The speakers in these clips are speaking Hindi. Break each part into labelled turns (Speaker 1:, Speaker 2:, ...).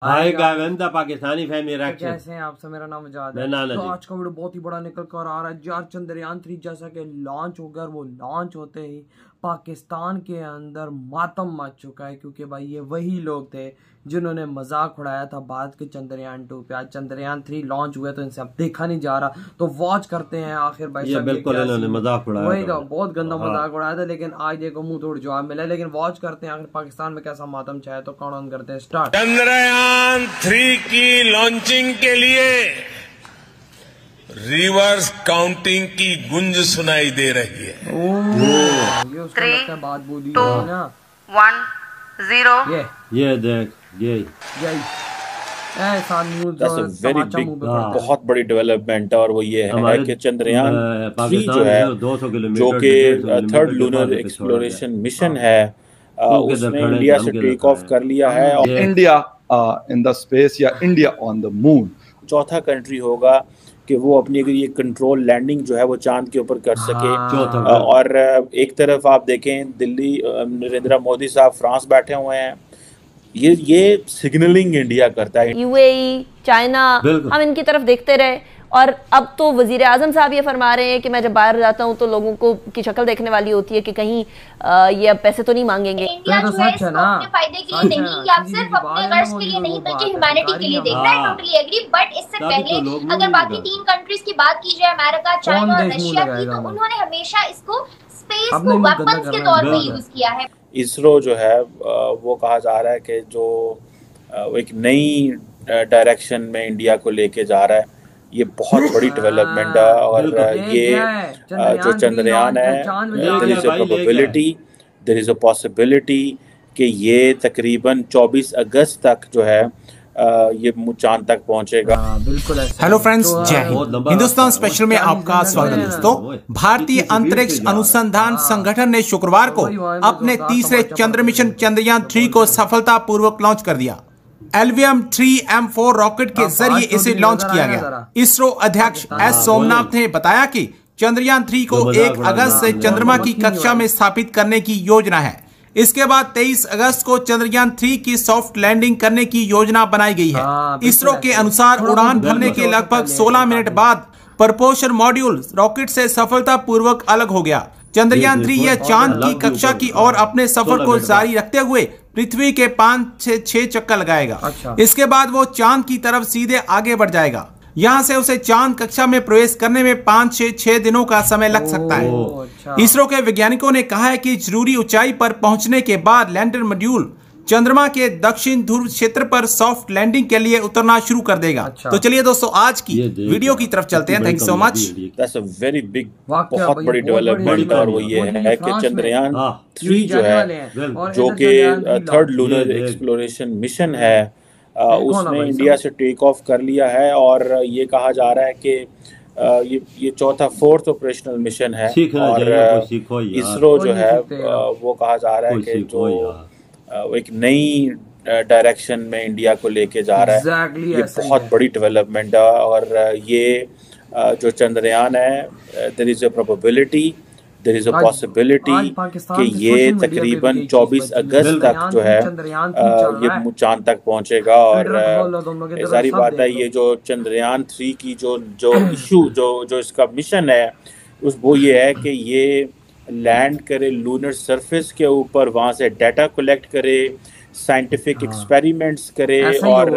Speaker 1: हाय गाविंदा पाकिस्तानी फैमिली रिएक्शन।
Speaker 2: कैसे हैं आप सब? मेरा नाम मुजाद है। तो आज का वीडियो बहुत ही बड़ा निकल कर आ रहा है यार। चंद्रयान 3 जैसा कि लॉन्च हो गया और वो लॉन्च होते ही पाकिस्तान के अंदर मातम मच चुका है, क्योंकि भाई ये वही लोग थे जिन्होंने मजाक उड़ाया था बाद के चंद्रयान 2 पे। आज चंद्रयान 3 लॉन्च हुआ तो इनसे अब देखा नहीं जा रहा, तो वॉच करते हैं आखिर भाई।
Speaker 1: ये बिल्कुल इन्होंने मजाक उड़ाया,
Speaker 2: वही तो बहुत गंदा मजाक उड़ाया था, लेकिन आज देखो मुंह तोड़ जवाब मिला। लेकिन वॉच करते हैं आखिर पाकिस्तान में कैसा मातम छाया। तो काउंट करते हैं स्टार्ट।
Speaker 3: चंद्रयान 3 की लॉन्चिंग के लिए रिवर्स काउंटिंग की गुंज सुनाई दे रही है।
Speaker 2: ये उसका लगता है बात बोली है ना।
Speaker 4: 1 0
Speaker 1: ये देख ये
Speaker 5: वेरी बिग बहुत बड़ी डेवलपमेंट है, और वो ये है कि चंद्रयान 3 जो है, जो कि थर्ड लूनर एक्सप्लोरेशन मिशन है, उसने इंडिया से टेक ऑफ कर लिया है।
Speaker 6: इंडिया इन द स्पेस या इंडिया ऑन द मून
Speaker 5: चौथा कंट्री होगा कि वो अपनी अगर ये कंट्रोल लैंडिंग जो है वो चांद के ऊपर कर सके। और एक तरफ आप देखें दिल्ली नरेंद्र मोदी साहब फ्रांस बैठे हुए हैं, ये सिग्नलिंग इंडिया करता है।
Speaker 4: यूएई, चाइना, हम इनकी तरफ देखते रहे, और अब तो वजीर आजम साहब ये फरमा रहे हैं कि मैं जब बाहर जाता हूँ तो लोगों को की शक्ल देखने वाली होती है कि कहीं ये अब पैसे तो नहीं मांगेंगे।
Speaker 7: इंडिया जो है इसको अपने फायदे के लिए नहीं, या सिर्फ अपने गर्ज के लिए नहीं, बल्कि ह्यूमैनिटी के लिए देख रहा है। Totally agree. बट इससे पहले अगर बाकी 3 कंट्रीज की बात की जाए, अमेरिका, चाइना और रशिया की, तो उन्होंने हमेशा इसको स्पेस को वेपन्स के तौर पे यूज किया है।
Speaker 5: इसरो जो है वो कहा जा रहा है कि जो एक नई डायरेक्शन में इंडिया को लेके जा रहा है। ये बहुत बड़ी डेवलपमेंट है, और ये जो चंद्रयान है, देयर इज अ पॉसिबिलिटी कि ये तकरीबन 24 अगस्त तक जो है ये चांद तक पहुंचेगा।
Speaker 8: हेलो फ्रेंड्स, जय हिंद। हिंदुस्तान स्पेशल में आपका स्वागत है दोस्तों। भारतीय अंतरिक्ष अनुसंधान संगठन ने शुक्रवार को अपने तीसरे चंद्र मिशन चंद्रयान 3 को सफलतापूर्वक लॉन्च कर दिया। एलवीएम 3M4 रॉकेट के जरिए इसे लॉन्च किया गया। इसरो अध्यक्ष एस सोमनाथ ने बताया कि चंद्रयान 3 को 1 अगस्त से चंद्रमा की कक्षा में स्थापित करने की योजना है। इसके बाद 23 अगस्त को चंद्रयान 3 की सॉफ्ट लैंडिंग करने की योजना बनाई गई है। इसरो के अनुसार उड़ान भरने के लगभग 16 मिनट बाद प्रपोर्शन मॉड्यूल रॉकेट से सफलतापूर्वक अलग हो गया। चंद्रयान 3 यह चांद की कक्षा की ओर अपने सफर को जारी रखते हुए पृथ्वी के 5 से 6 चक्कर लगाएगा। इसके बाद वो चांद की तरफ सीधे आगे बढ़ जाएगा। यहाँ से उसे चांद कक्षा में प्रवेश करने में 5 से 6 दिनों का समय लग सकता है। इसरो के वैज्ञानिकों ने कहा है कि जरूरी ऊंचाई पर पहुंचने के बाद लैंडर मॉड्यूल चंद्रमा के दक्षिण ध्रुव क्षेत्र पर सॉफ्ट लैंडिंग के लिए उतरना शुरू कर देगा। तो चलिए दोस्तों, आज की वीडियो की तरफ चलते हैं। Thank you so much.
Speaker 5: That's a very big बहुत बड़ी डेवलपमेंट, और वो ये है कि चंद्रयान 3 जो है, जो कि थर्ड लूनर एक्सप्लोरेशन मिशन है, उसने इंडिया से टेक ऑफ कर लिया है। और ये कहा जा रहा है कि ये चौथा 4th ऑपरेशनल मिशन है, और इसरो जो है वो कहा जा रहा है कि जो एक नई डायरेक्शन में इंडिया को लेके जा रहा है। ये बहुत बड़ी डेवलपमेंट है, और ये जो चंद्रयान है, there is a probability, there is a possibility कि ये तकरीबन 24 अगस्त तक जो है ये चांद तक पहुंचेगा। और सारी बात है, ये जो चंद्रयान 3 की जो इशू जो इसका मिशन है, वो ये है कि ये लैंड करे लूनर सरफेस के ऊपर, वहां से डाटा कलेक्ट करे, साइंटिफिक एक्सपेरिमेंट्स करे, और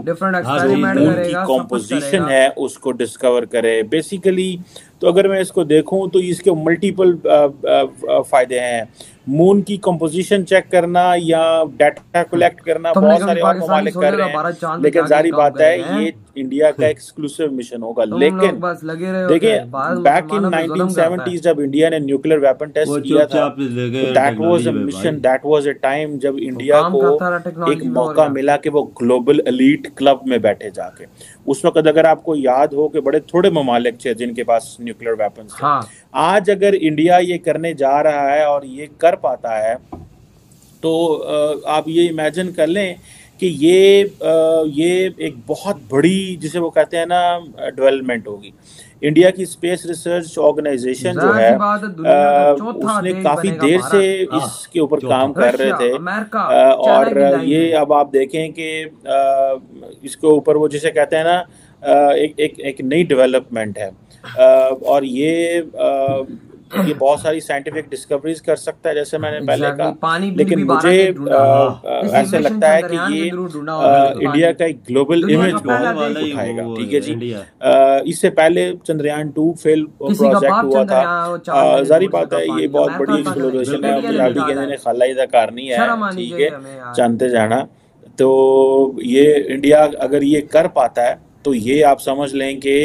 Speaker 5: जो मून की कॉम्पोजिशन है उसको डिस्कवर करे। बेसिकली तो अगर मैं इसको देखूं तो इसके मल्टीपल फायदे हैं। मून की कंपोजिशन चेक करना या डाटा कलेक्ट करना बहुत सारे और ममालिक कर रहे हैं, लेकिन जारी बात है ये इंडिया का एक्सक्लूसिव मिशन होगा। लेकिन देखिए, बैक इन 1970s जब इंडिया ने न्यूक्लियर वेपन टेस्ट किया था, that was a mission, that was a time जब इंडिया को एक मौका मिला कि वो ग्लोबल एलीट क्लब में बैठे जाके। उस वक्त अगर आपको याद हो कि बड़े थोड़े ममालिक थे जिनके पास न्यूक्लियर वेपन्स थे। आज अगर इंडिया ये करने जा रहा है और ये कर पाता है, तो आप ये इमेजिन कर लें कि ये एक बहुत बड़ी, जिसे वो कहते हैं ना, डेवलपमेंट होगी। इंडिया की स्पेस रिसर्च ऑर्गेनाइजेशन जो है उसने काफी देर से इसके ऊपर काम कर रहे थे, और ये अब आप देखें कि इसके ऊपर वो जिसे कहते हैं ना एक नई डेवलपमेंट है, और ये बहुत सारी साइंटिफिक डिस्कवरीज कर सकता है, जैसे मैंने पहले कहा। लेकिन मुझे ऐसे लगता है कि ये इंडिया का एक ग्लोबल इमेज बहुत उठाएगा। ठीक है जी। इससे पहले चंद्रयान 2 फेल प्रोजेक्ट हुआ था। जारी बात है ये बहुत बड़ी एक्सप्लोरेशन है, पंजाबी कहने ने खाला इदा कारनी है, ठीक है, जानते जाना। तो ये इंडिया अगर ये कर पाता है तो ये आप समझ लें कि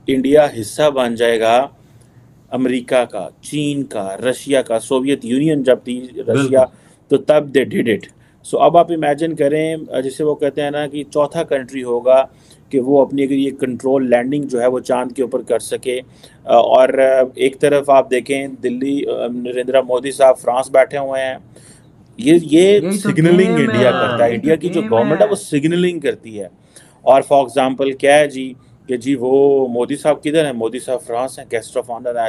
Speaker 5: इंडिया हिस्सा बन जाएगा अमेरिका का, चीन का, रशिया का। सोवियत यूनियन जब थी रशिया तो तब दे डिड इट। सो अब आप इमेजिन करें, जिसे वो कहते हैं ना कि चौथा कंट्री होगा कि वो अपनी अगर ये कंट्रोल लैंडिंग जो है वो चांद के ऊपर कर सके। और एक तरफ आप देखें दिल्ली, नरेंद्र मोदी साहब फ्रांस बैठे हुए हैं। ये सिग्नलिंग इंडिया करता है, इंडिया की जो गवर्नमेंट है वो सिग्नलिंग करती है। और फॉर एग्जांपल क्या है जी कि जी वो मोदी साहब किधर है, मोदी साहब फ्रांस हैं, गेस्ट ऑफ ऑनर है।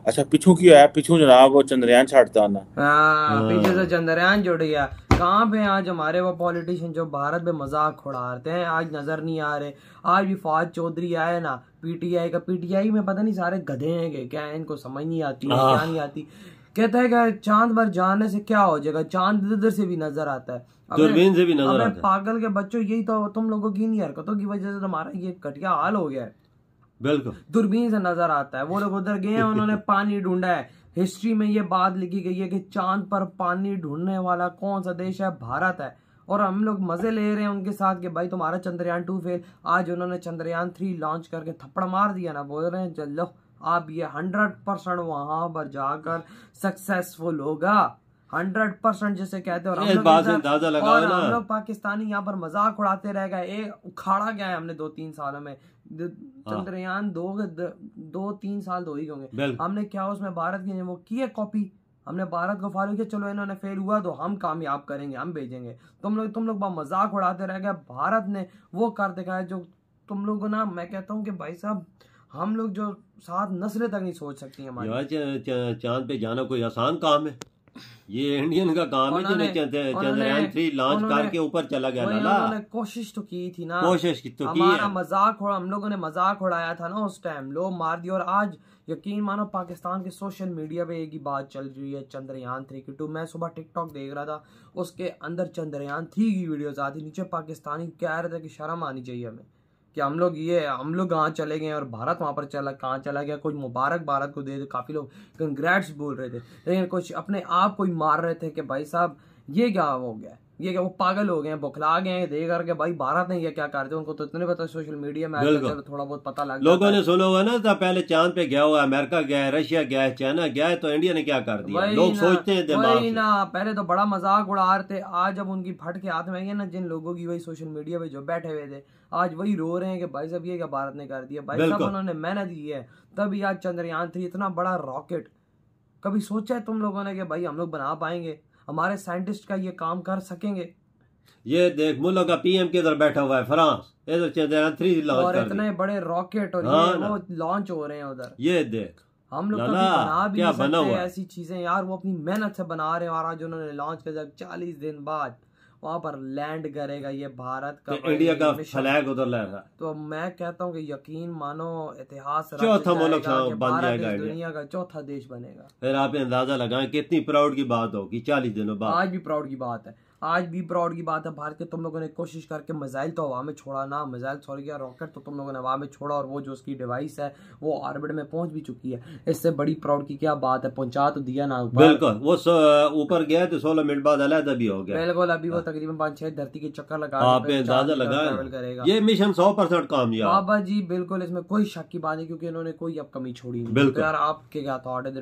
Speaker 5: अच्छा पिछू क्यों है, पिछू जनाब वो चंद्रयान छाड़ता ना,
Speaker 2: पीछे से चंद्रयान जुड़ गया। कहाँ पे आज हमारे वो पॉलिटिशियन जो भारत में मजाक उड़ाते हैं, आज नजर नहीं आ रहे। आज भी फवाद चौधरी आए ना पीटीआई का, पीटीआई में पता नहीं सारे गधे हैं क्या, इनको समझ नहीं आती क्या नहीं आती। कहता है कि चांद पर जाने से क्या हो जाएगा, चांद इधर से भी नजर आता है,
Speaker 1: दूरबीन से भी नजर आता है।
Speaker 2: पागल के बच्चों, यही तो तुम लोगों की नहीं हरकतों की वजह से तुम्हारा ये घटिया हाल हो गया है।
Speaker 1: बिल्कुल
Speaker 2: दूरबीन से नजर आता है। वो लोग उधर गए हैं, उन्होंने पानी ढूंढा है। हिस्ट्री में ये बात लिखी गई है कि चांद पर पानी ढूंढने वाला कौन सा देश है, भारत है। और हम लोग मजे ले रहे हैं उनके साथ कि भाई तुम्हारा चंद्रयान 2 फेल। आज उन्होंने चंद्रयान 3 लॉन्च करके थप्पड़ मार दिया ना, बोल रहे हैं चलो आप ये 100% वहां पर जाकर सक्सेसफुल होगा। 100% जैसे कहते हैं। और हम लोग पाकिस्तानी यहाँ पर मजाक उड़ाते रह गए। एक उखाड़ा गया है हमने 2-3 सालों में। चंद्रयान 2-3 साल तो ही होंगे। हमने क्या उसमें भारत की वो की है कॉपी, हमने भारत को फॉलो किया। चलो इन्होंने फेल हुआ तो हम कामयाब करेंगे, हम भेजेंगे। तुम लोग मजाक उड़ाते रह गए। भारत ने वो कर दिखाया जो तुम लोगों ना, मैं कहता हूँ कि भाई साहब हम लोग जो 7 नस्लें तक नहीं सोच सकती हमारी।
Speaker 1: चांद पे जाना कोई आसान काम है, ये इंडियन का काम है। चंद्रयान 3 लॉन्च करके ऊपर चला गया।
Speaker 2: उन्होंने कोशिश तो की थी ना,
Speaker 1: कोशिश तो की
Speaker 2: हमारा मजाक हम लोगों ने मजाक उड़ाया था ना उस टाइम, लोग मार दिया। और आज यकीन मानो पाकिस्तान के सोशल मीडिया पे एक ही बात चल रही है, चंद्रयान 3 की। तो मैं सुबह टिकटॉक देख रहा था, उसके अंदर चंद्रयान 3 की वीडियोस आती, नीचे पाकिस्तानी कह रहे थे कि शर्म आनी चाहिए हमें कि हम लोग कहाँ चले गए और भारत वहां पर कहाँ चला गया। कुछ मुबारक भारत को दे दे, काफी लोग कंग्रेट्स बोल रहे थे, लेकिन कुछ अपने आप को ही मार रहे थे कि भाई साहब ये क्या हो गया, ये क्या वो पागल हो गए, बुखला गए हैं देख करके। भाई भारत ने ये क्या करते, उनको तो इतने पता सोशल मीडिया में थोड़ा बहुत पता लग
Speaker 1: लोगों ने सुना हुआ ना था, पहले चांद पे गया हुआ, अमेरिका गया है, रशिया गया है, चाइना गया है, तो इंडिया ने क्या कर दिया। लोग सोचते हैं दिमाग से
Speaker 2: ना, पहले तो बड़ा मजाक उड़ा रहे थे। आज जब उनकी फट के हाथ में आई है ना, जिन लोगों की वही सोशल मीडिया पे जो बैठे हुए थे, आज वही रो रहे हैं कि भाई साहब ये क्या भारत ने कर दिया। भाई साहब उन्होंने मेहनत की है, तभी आज चंद्रयान 3 इतना बड़ा रॉकेट, कभी सोचा है तुम लोगों ने कि भाई हम लोग बना पाएंगे, हमारे साइंटिस्ट का ये काम कर सकेंगे।
Speaker 1: ये देख मुल्क का पीएम किधर बैठा हुआ है, फ्रांस, इधर चंद्रयान 3 लॉन्च
Speaker 2: और इतने बड़े रॉकेट और वो लॉन्च हो रहे हैं उधर।
Speaker 1: ये देख
Speaker 2: हम लोग कभी बना भी नहीं सकते ऐसी चीजें यार, वो अपनी मेहनत से बना रहे हैं। और आज उन्होंने लॉन्च किया, जब 40 दिन बाद वहां पर लैंड करेगा ये भारत का,
Speaker 1: तो इंडिया का फ्लैग उधर लहरा,
Speaker 2: तो मैं कहता हूँ कि यकीन मानो इतिहास
Speaker 1: चौथा मुल्क बन जाएगा,
Speaker 2: दुनिया का चौथा देश बनेगा।
Speaker 1: फिर आप अंदाजा लगाएं कितनी प्राउड की बात होगी 40 दिनों बाद।
Speaker 2: आज भी प्राउड की बात है, आज भी प्राउड की बात है। भारत के तुम लोगों ने कोशिश करके मिसाइल तो हवा में छोड़ा ना, मिसाइल सॉरी किया, रॉकेट तो तुम लोगों ने हवा में छोड़ा, और वो जो उसकी डिवाइस है वो ऑर्बिट में पहुंच भी चुकी है। इससे बड़ी प्राउड की क्या बात है, पहुंचा तो दिया ना ऊपर।
Speaker 1: बिल्कुल, वो ऊपर गया तो 16 मिनट बाद अलग भी हो गया।
Speaker 2: बिल्कुल, अभी वो तकरीबन 5-6 धरती के चक्कर लगा
Speaker 1: अंदाजा लगाया, ये मिशन 100% कामयाब
Speaker 2: बाबा जी। बिल्कुल, इसमें कोई शक की बात नहीं, क्योंकि इन्होंने कोई अब कमी छोड़ी नहीं। यार आपके क्या थॉट है,